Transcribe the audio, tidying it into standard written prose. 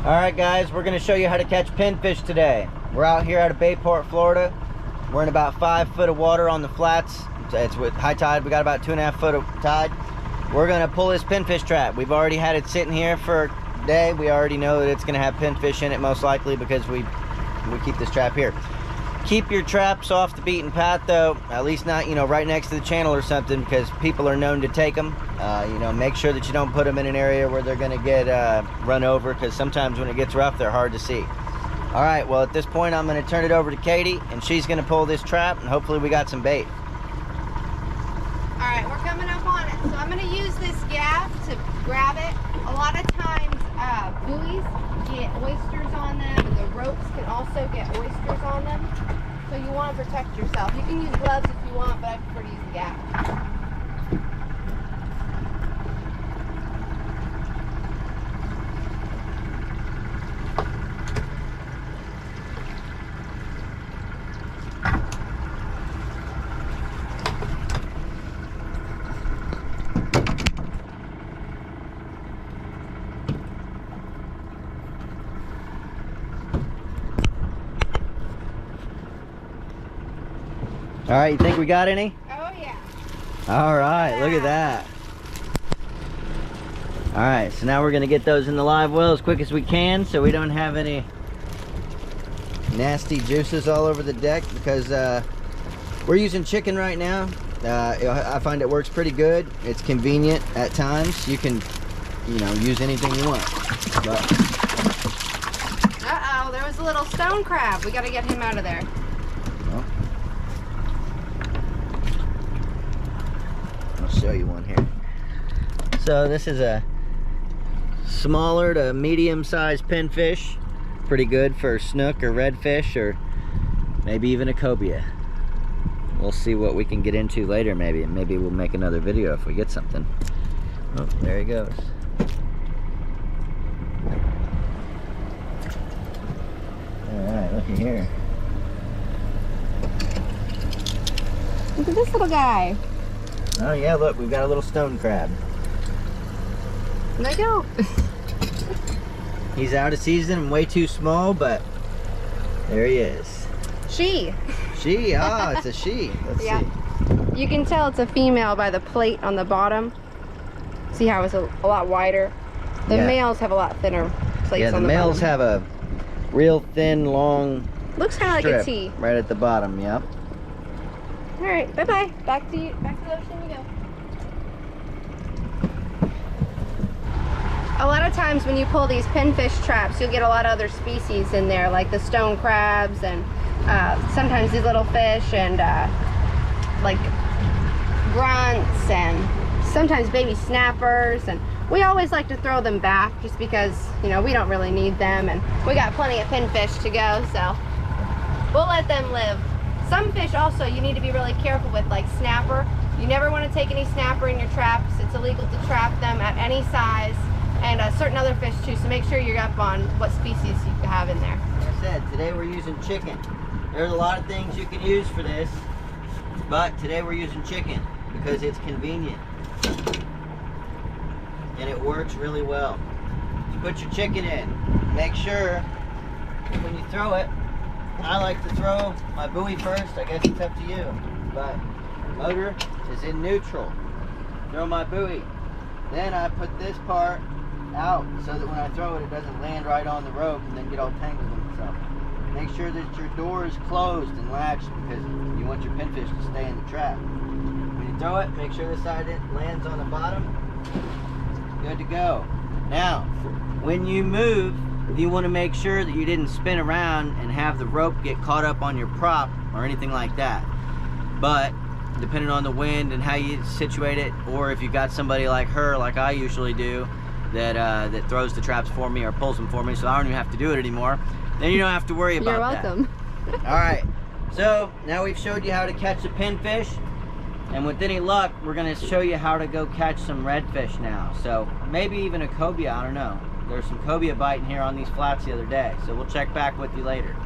Alright guys, we're going to show you how to catch pinfish today. We're out here out of Bayport, Florida. We're in about 5 foot of water on the flats. It's with high tide. We got about 2.5 foot of tide. We're going to pull this pinfish trap. We've already had it sitting here for a day. We already know that it's going to have pinfish in it most likely because we keep this trap here. Keep your traps off the beaten path though, at least not, right next to the channel or something, because people are known to take them. Make sure that you don't put them in an area where they're going to get run over, because sometimes when it gets rough, they're hard to see. All right, well, at this point, I'm going to turn it over to Katie, and she's going to pull this trap, and hopefully we got some bait. All right, we're coming up on it. So I'm going to use this gaff to grab it. A lot of times, buoys get oysters on them, and the ropes can also get oysters on them. So you want to protect yourself. You can use gloves if you want, but I prefer to use the gaff. All right, you think we got any? Oh, yeah. All right, look at that. All right, so now we're gonna get those in the live well as quick as we can so we don't have any nasty juices all over the deck, because we're using chicken right now. I find it works pretty good. It's convenient at times. You can, use anything you want. But... Uh-oh, there was a little stone crab. We gotta get him out of there. Well, I'll show you one here. So this is a smaller to medium-sized pinfish. Pretty good for snook or redfish, or maybe even a cobia. We'll see what we can get into later, maybe. Maybe we'll make another video if we get something. Oh, there he goes. Alright, looky here. Look at this little guy. Oh yeah, look, we've got a little stone crab. There you go. He's out of season and way too small, but there he is. She. She, it's a she. Let's see. You can tell it's a female by the plate on the bottom. See how it's a lot wider? The males have a lot thinner plates on the bottom. Yeah, the males have a real thin, long looks kind of like a T. Right at the bottom, yep. All right, bye-bye. Back to the ocean you go. A lot of times when you pull these pinfish traps, you'll get a lot of other species in there, like the stone crabs and sometimes these little fish and like grunts and sometimes baby snappers. And we always like to throw them back just because, we don't really need them, and we got plenty of pinfish to go, so we'll let them live. Some fish also you need to be really careful with, like snapper. You never want to take any snapper in your traps. It's illegal to trap them at any size. And certain other fish too, so make sure you're up on what species you have in there. Like I said, today we're using chicken. There's a lot of things you can use for this, but today we're using chicken because it's convenient. And it works really well. You put your chicken in, make sure when you throw it, I like to throw my buoy first. I guess it's up to you, but motor is in neutral. Throw my buoy. Then I put this part out so that when I throw it, it doesn't land right on the rope and then get all tangled in itself. Make sure that your door is closed and latched because you want your pinfish to stay in the trap. When you throw it, make sure this side lands on the bottom. Good to go. Now, when you move, you want to make sure that you didn't spin around and have the rope get caught up on your prop or anything like that. But depending on the wind and how you situate it, or if you got somebody like her, like I usually do, that throws the traps for me or pulls them for me, so I don't even have to do it anymore, then you don't have to worry about that. You're welcome. All right, so now we've showed you how to catch a pinfish, and with any luck, we're going to show you how to go catch some redfish now. So maybe even a cobia, I don't know. There's some cobia biting here on these flats the other day, so we'll check back with you later.